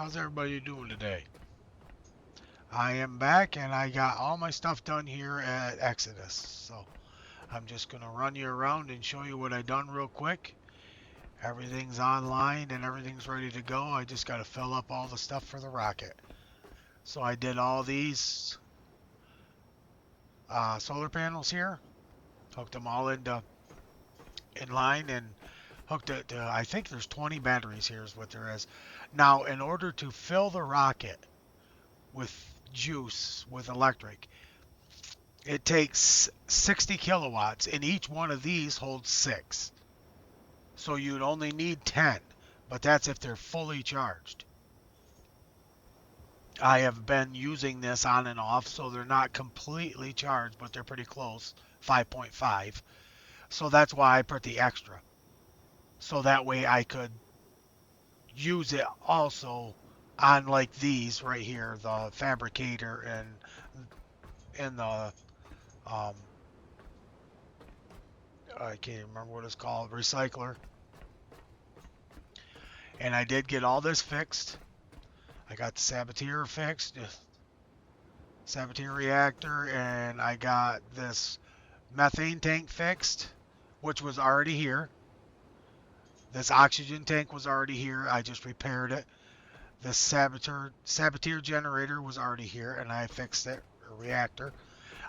How's everybody doing today? I am back and I got all my stuff done here at Exodus. So I'm just going to run you around and show you what I done real quick. Everything's online and everything's ready to go. I just got to fill up all the stuff for the rocket. So I did all these solar panels here, hooked them all in line and hooked it to, I think there's 20 batteries here is what there is. Now, in order to fill the rocket with juice, with electric, it takes 60 kilowatts, and each one of these holds 6. So you'd only need 10, but that's if they're fully charged. I have been using this on and off, so they're not completely charged, but they're pretty close, 5.5. So that's why I put the extra. So that way I could use it also on like these right here, the fabricator and the um, I can't remember what it's called, recycler. And I did get all this fixed. I got the Saboteur fixed, Saboteur reactor, and I got this methane tank fixed, which was already here. This oxygen tank was already here. I just repaired it. This Saboteur generator was already here, and I fixed it, or reactor.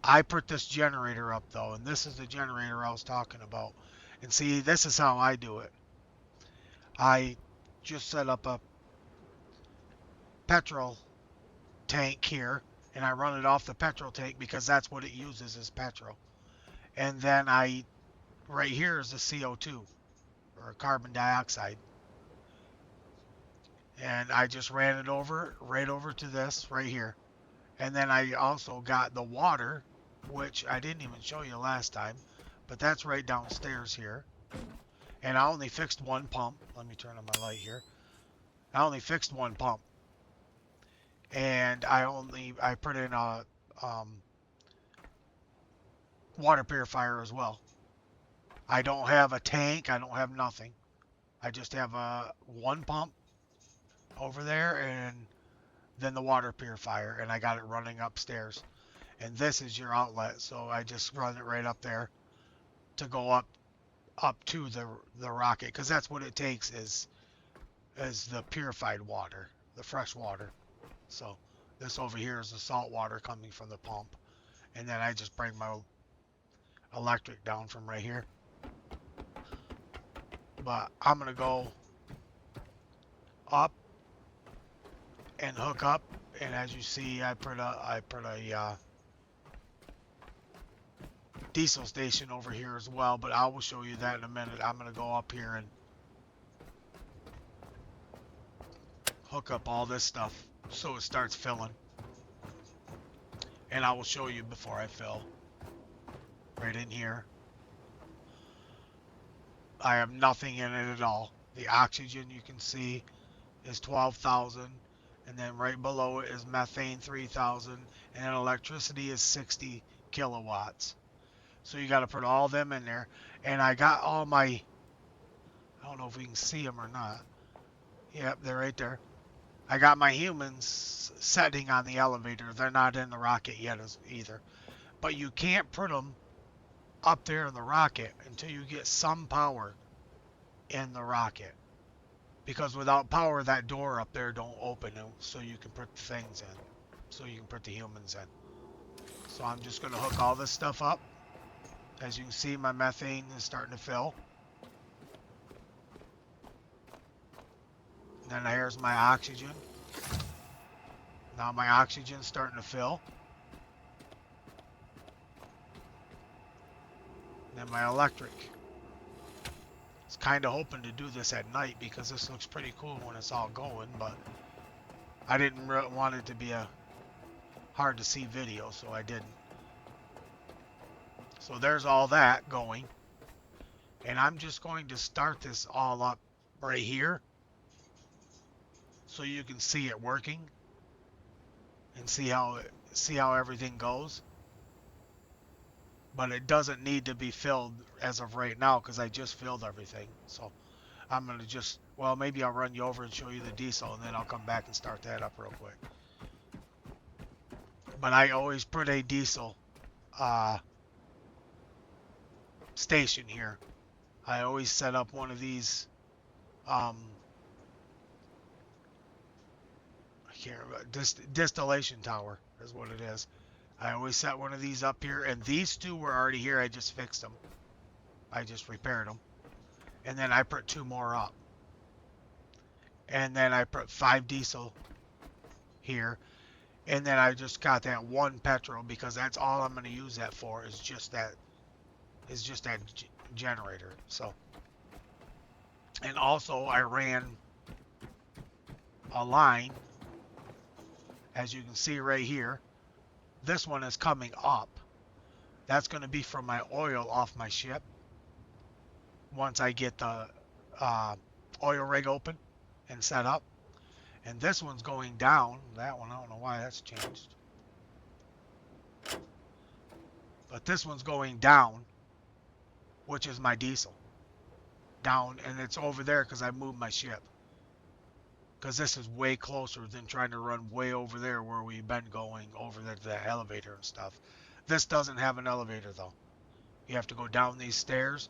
I put this generator up, though, and this is the generator I was talking about. And see, this is how I do it. I just set up a petrol tank here, and I run it off the petrol tank because that's what it uses is petrol. And then right here is the CO2, or carbon dioxide. And I just ran it right over to this right here. And then I also got the water, which I didn't even show you last time, but that's right downstairs here. And I only fixed one pump. Let me turn on my light here. I only fixed one pump. And I put in a water purifier as well. I don't have a tank. I don't have nothing. I just have one pump over there and then the water purifier, and I got it running upstairs. And this is your outlet, so I just run it right up there to go up to the rocket, because that's what it takes is the purified water, the fresh water. So this over here is the salt water coming from the pump, and then I just bring my electric down from right here. But I'm gonna go up and hook up, and as you see, I put a diesel station over here as well, but I will show you that in a minute. I'm gonna go up here and hook up all this stuff so it starts filling, and I will show you before I fill right in here. I have nothing in it at all. The oxygen you can see is 12,000, and then right below it is methane 3,000, and then electricity is 60 kilowatts. So you got to put all them in there. And I got all my, I don't know if we can see them or not. Yep, they're right there. I got my humans setting on the elevator. They're not in the rocket yet either. But you can't put them up there in the rocket until you get some power in the rocket. Because without power, that door up there don't open, so you can put the things in. So you can put the humans in. So I'm just going to hook all this stuff up. As you can see, my methane is starting to fill. And then here's my oxygen. Now my oxygen's starting to fill. And then my electric. It's kind of hoping to do this at night because this looks pretty cool when it's all going, but I didn't really want it to be a hard to see video, so I didn't. So there's all that going. And I'm just going to start this all up right here so you can see it working and see how everything goes. But it doesn't need to be filled as of right now because I just filled everything. So I'm going to just Well, maybe I'll run you over and show you the diesel, and then I'll come back and start that up real quick. But I always put a diesel station here. I always set up one of these. I can't remember. Distillation tower is what it is. I always set one of these up here, and these two were already here. I just fixed them. I just repaired them. And then I put 2 more up. And then I put 5 diesel here. And then I just got that 1 petrol because that's all I'm going to use that for is just that generator. So, and also I ran a line, as you can see right here. This one is coming up. That's going to be from my oil off my ship. Once I get the oil rig open and set up. And this one's going down. That one, I don't know why that's changed. But this one's going down, which is my diesel. Down, and it's over there because I moved my ship. Because this is way closer than trying to run way over there where we've been going over the elevator and stuff. This doesn't have an elevator though. You have to go down these stairs,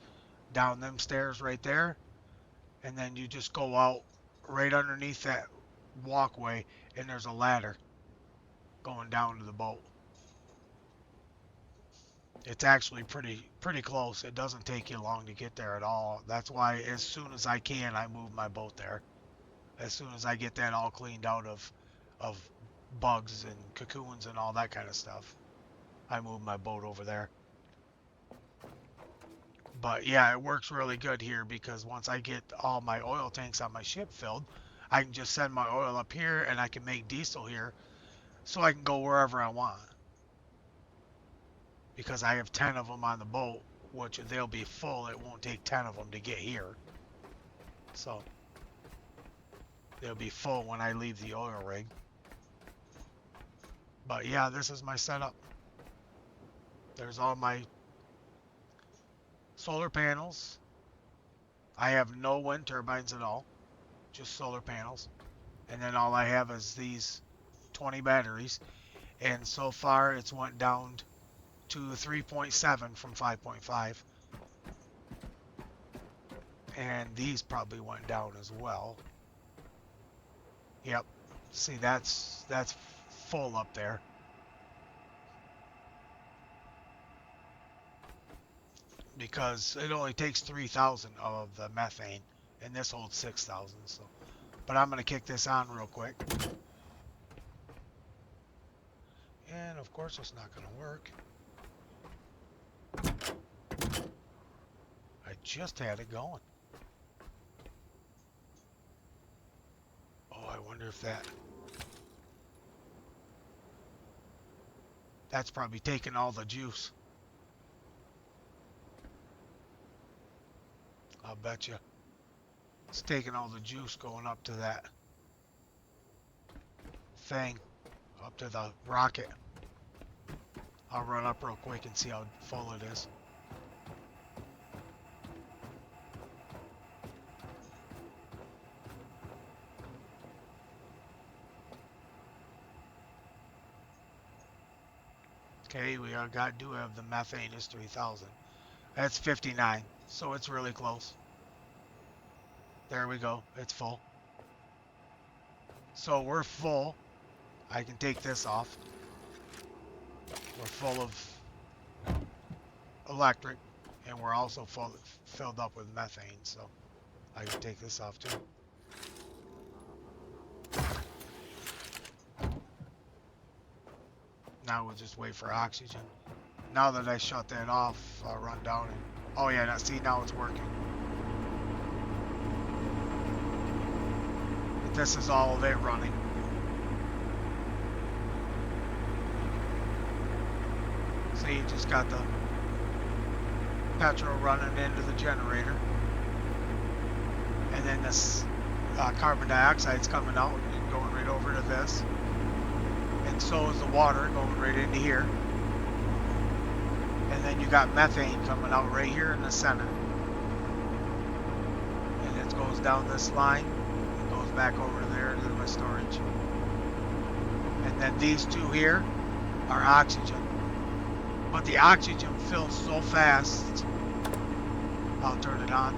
down them stairs right there, and then you just go out right underneath that walkway, and there's a ladder going down to the boat. It's actually pretty close. It doesn't take you long to get there at all. That's why as soon as I can, I move my boat there. As soon as I get that all cleaned out of bugs and cocoons and all that kind of stuff, I move my boat over there. But yeah, it works really good here because once I get all my oil tanks on my ship filled, I can just send my oil up here and I can make diesel here so I can go wherever I want. Because I have 10 of them on the boat, which they'll be full. It won't take 10 of them to get here. So they'll be full when I leave the oil rig. But yeah, this is my setup. There's all my solar panels. I have no wind turbines at all, just solar panels. And then all I have is these 20 batteries. And so far it's went down to 3.7 from 5.5. And these probably went down as well. Yep. See, that's full up there. Because it only takes 3,000 of the methane, and this holds 6,000. So, but I'm gonna kick this on real quick. And of course, it's not gonna work. I just had it going. Oh, I wonder if that's probably taking all the juice. I'll bet you it's taking all the juice going up to that thing, up to the rocket. I'll run up real quick and see how full it is. Okay, we do have the methane is 3,000. That's 59, so it's really close. There we go, it's full. So we're full. I can take this off. We're full of electric, and we're also filled up with methane, so I can take this off too. Now we'll just wait for oxygen. Now that I shut that off, I'll run down and... Oh yeah, now, see, now it's working. But this is all of it running. See, you just got the petrol running into the generator. And then this carbon dioxide's coming out and going right over to this. And so is the water going right into here. And then you got methane coming out right here in the center. And it's goes down this line and goes back over there to my storage. And then these two here are oxygen. But the oxygen fills so fast. I'll turn it on.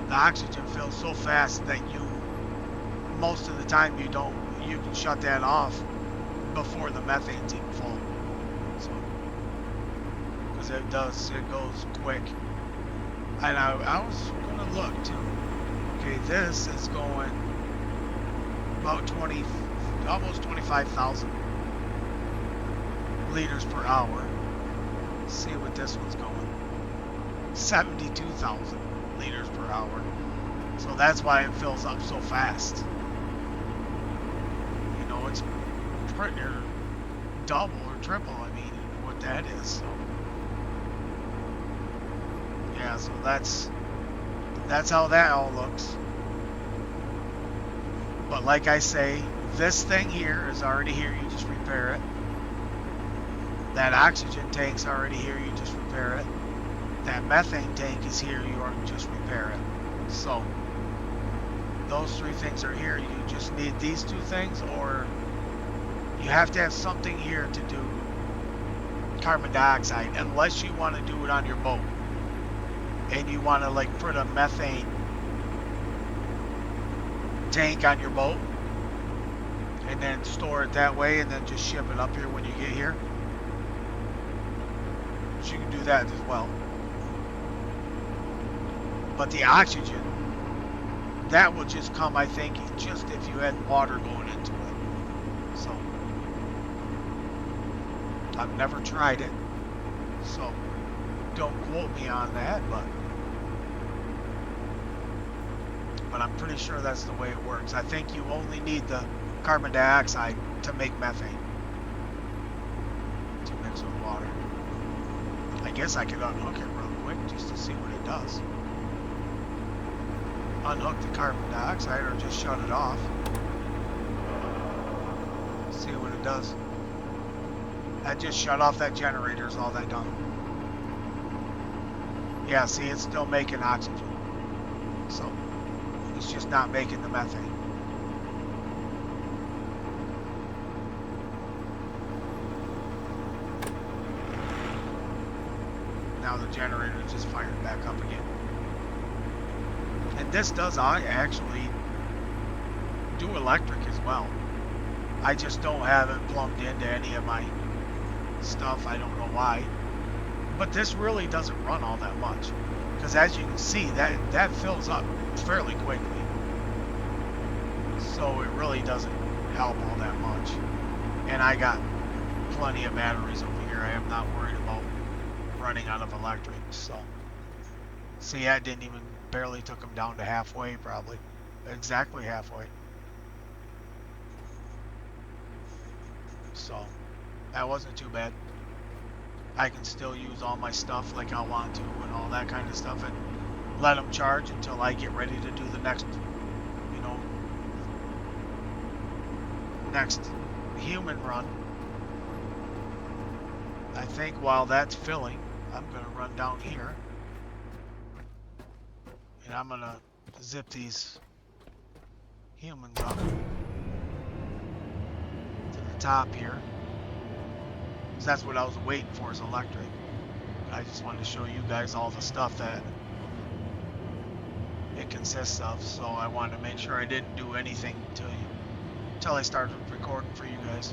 The oxygen fills so fast that most of the time you can shut that off before the methane's even full. So, because it goes quick. And I was gonna look too. Okay, this is going about 20, almost 25,000 liters per hour. Let's see what this one's going. 72,000 liters per hour. So that's why it fills up so fast. You know, it's pretty double or triple, I mean, what that is. So yeah, so that's how that all looks. But like I say, this thing here is already here, you just repair it. That oxygen tank's already here, you just repair it. That methane tank is here, you just repair it. So those three things are here. You just need these two things, or you have to have something here to do carbon dioxide, unless you want to do it on your boat and you want to like put a methane tank on your boat and then store it that way and then just ship it up here when you get here. So you can do that as well. But the oxygen, that will just come, I think, just if you had water going into it. So I've never tried it, so don't quote me on that, but I'm pretty sure that's the way it works. I think you only need the carbon dioxide to make methane, to mix with water. I guess I could unhook it real quick just to see what it does. Unhook the carbon dioxide or just shut it off. See what it does. That just shut off that generator is all that done. Yeah, see, it's still making oxygen. So it's just not making the methane. Now the generator just fired back up again. And this does actually do electric as well. I just don't have it plugged into any of my stuff. I don't know why. But this really doesn't run all that much. Because as you can see, that fills up fairly quickly. So it really doesn't help all that much. And I got plenty of batteries over here. I am not worried about running out of electric. So see, I didn't even barely took them down to halfway, probably exactly halfway. So that wasn't too bad. I can still use all my stuff like I want to and all that kind of stuff, and let them charge until I get ready to do the next, you know, next human run. I think while that's filling, I'm going to run down here and I'm going to zip these humans up to the top here. Because that's what I was waiting for, is electric. I just wanted to show you guys all the stuff that it consists of, so I wanted to make sure I didn't do anything until I started recording for you guys.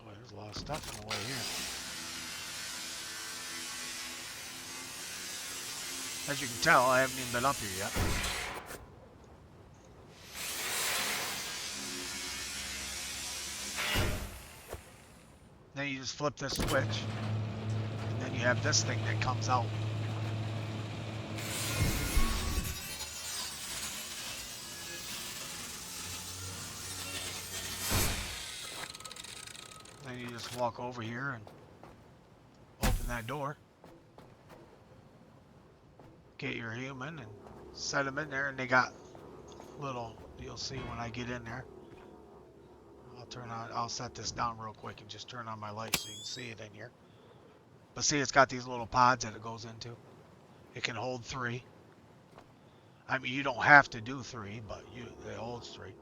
Oh, there's a lot of stuff in the way here. As you can tell, I haven't even been up here yet. Then you just flip this switch, and then you have this thing that comes out. Then you just walk over here and open that door. Get your human and set them in there, and they got little, you'll see when I get in there. I'll set this down real quick and just turn on my light so you can see it in here. But see, it's got these little pods that it goes into. It can hold 3. I mean, you don't have to do 3, but it holds 3.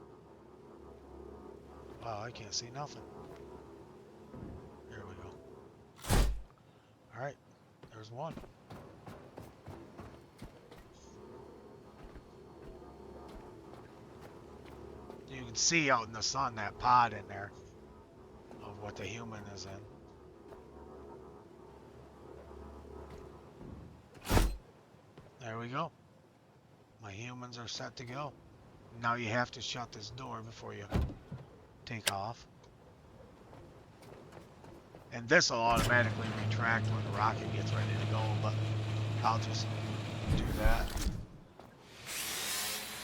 Wow, I can't see nothing. There we go. Alright, there's one. You can see out in the sun that pod in there of what the human is in. There we go. My humans are set to go. Now you have to shut this door before you take off. And this will automatically retract when the rocket gets ready to go, but I'll just do that.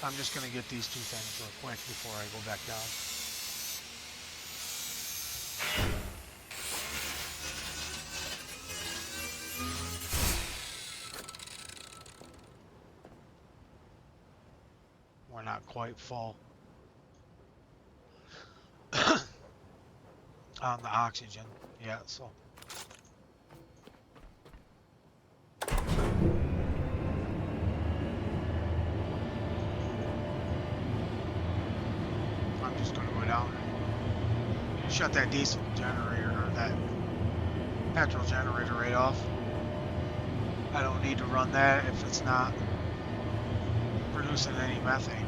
I'm just going to get these 2 things real quick before I go back down. We're not quite full on the oxygen yet, so. I'm just going to go down and shut that diesel generator or that petrol generator right off. I don't need to run that if it's not producing any methane.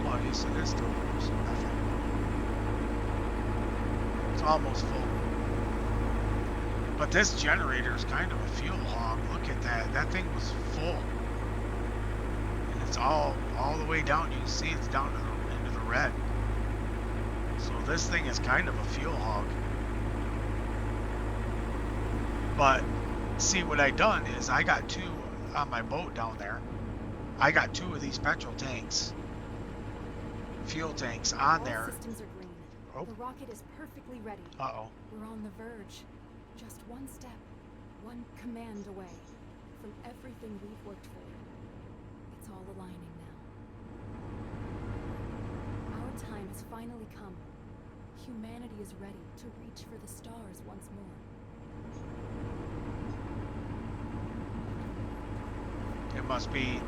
Oh, yes, it is still producing methane. It's almost full. But this generator is kind of a fuel hog. Look at that. That thing was full. And it's all the way down. You can see it's down into the red. So this thing is kind of a fuel hog. But see, what I done is I got 2 on my boat down there. I got 2 of these petrol tanks, fuel tanks on there. All systems are green. Oh. The rocket is perfectly ready. Uh-oh. We're on the verge. Just one step, one command away from everything we've worked for. It's all aligning now. Our time has finally come. Humanity is ready to reach for the stars once more. It must be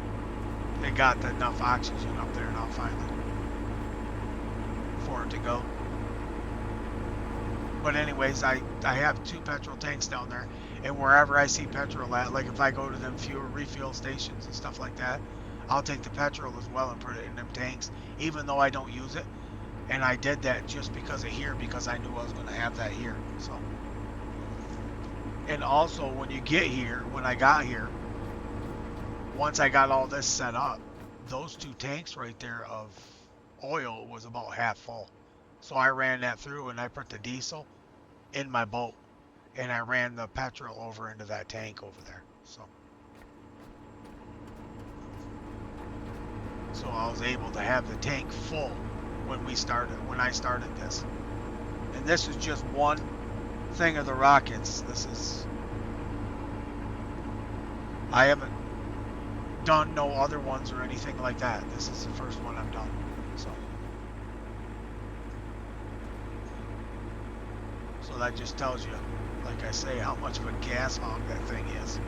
they got enough oxygen up there now finally for it to go. But anyways, I have 2 petrol tanks down there, and wherever I see petrol at, like if I go to them fuel refuel stations and stuff like that, I'll take the petrol as well and put it in them tanks, even though I don't use it. And I did that just because of here, because I knew I was going to have that here. So, and also when you get here, when I got here, once I got all this set up, those 2 tanks right there of oil was about half full. So I ran that through and I put the diesel in my boat and I ran the petrol over into that tank over there. So I was able to have the tank full when I started this. And this is just one thing of the rockets. I haven't done no other ones or anything like that. This is the first one I've done. So that just tells you, like I say, how much of a gas hog that thing is.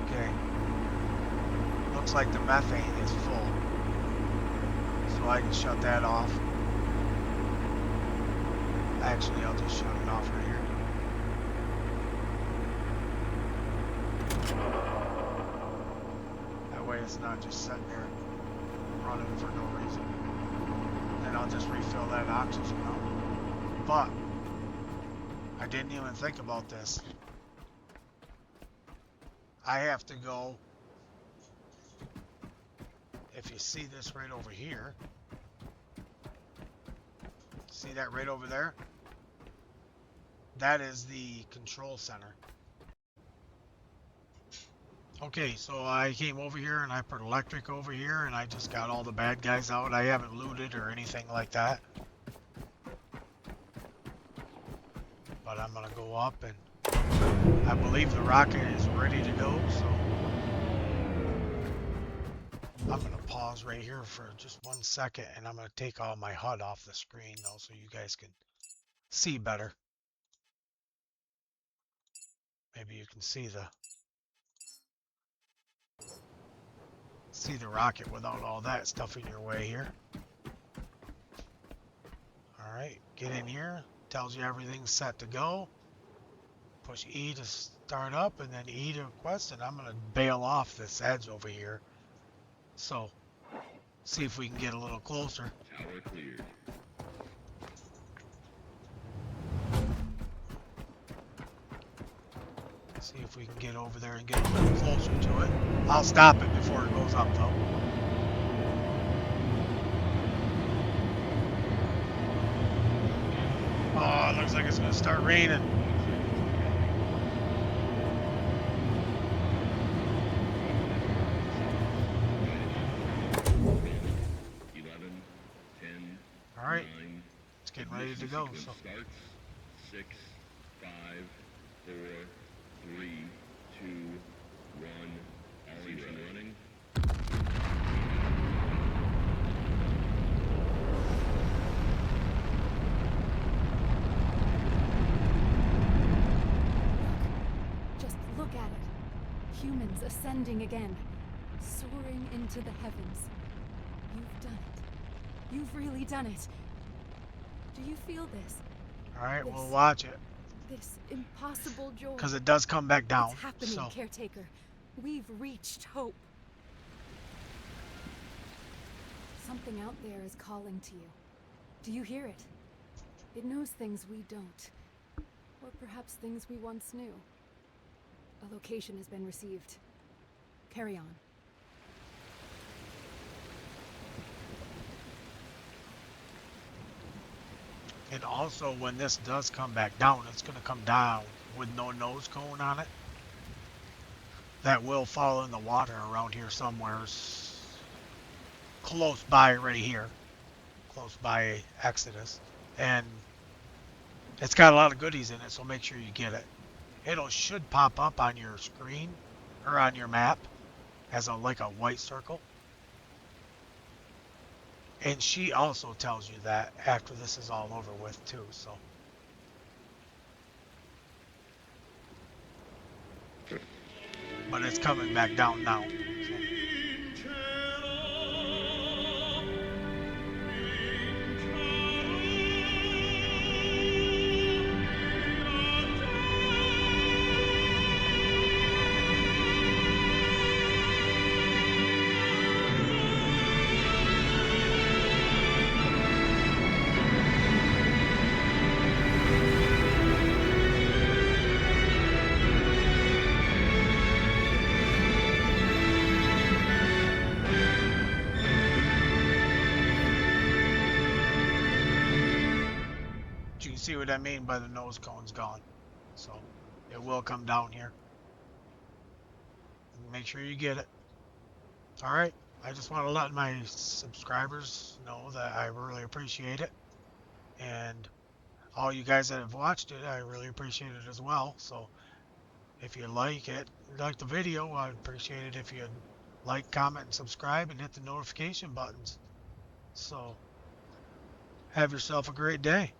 Okay. Looks like the methane is full. So I can shut that off. Actually, I'll just shut it off right here. That way it's not just sitting there running for no reason. And I'll just refill that oxygen out. But I didn't even think about this. I have to go, if you see this right over here, see that right over there? That is the control center. Okay, so I came over here and I put electric over here and I just got all the bad guys out. I haven't looted or anything like that. But I'm gonna go up and I believe the rocket is ready to go, so I'm gonna pause right here for just 1 second and I'm gonna take all my HUD off the screen though so you guys can see better. Maybe you can see the rocket without all that stuff in your way here. Alright, get in here. Tells you everything's set to go. Push E to start up and then E to request, and I'm going to bail off this edge over here. So, see if we can get a little closer. Tower cleared. See if we can get over there and get a little closer to it. I'll stop it before it goes up though. Oh, it looks like it's going to start raining. All right, it's getting ready to go. So Starts 6, 5, 4, 3, 2, 1. All engine running. Just look at it. Humans ascending again, soaring into the heavens. You've done it. You've really done it. Do you feel this? all right, we'll watch it This impossible joy. because it does come back down. It's happening, So Caretaker. We've reached hope. Something out there is calling to you. Do you hear it? It knows things we don't. Or perhaps things we once knew. A location has been received. Carry on. and also when this does come back down, it's going to come down with no nose cone on it. That will fall in the water around here somewhere, close by right here, close by Exodus, and it's got a lot of goodies in it, so make sure you get it. It should pop up on your screen or on your map as like a white circle. And she also tells you that after this is all over with too, so. But it's coming back down now. So. You can see what I mean by the nose cone's gone. So it will come down here. Make sure you get it. Alright, I just want to let my subscribers know that I really appreciate it. And all you guys that have watched it, I really appreciate it as well. So if you like the video, I'd appreciate it if you'd like, comment, and subscribe, and hit the notification buttons. So have yourself a great day.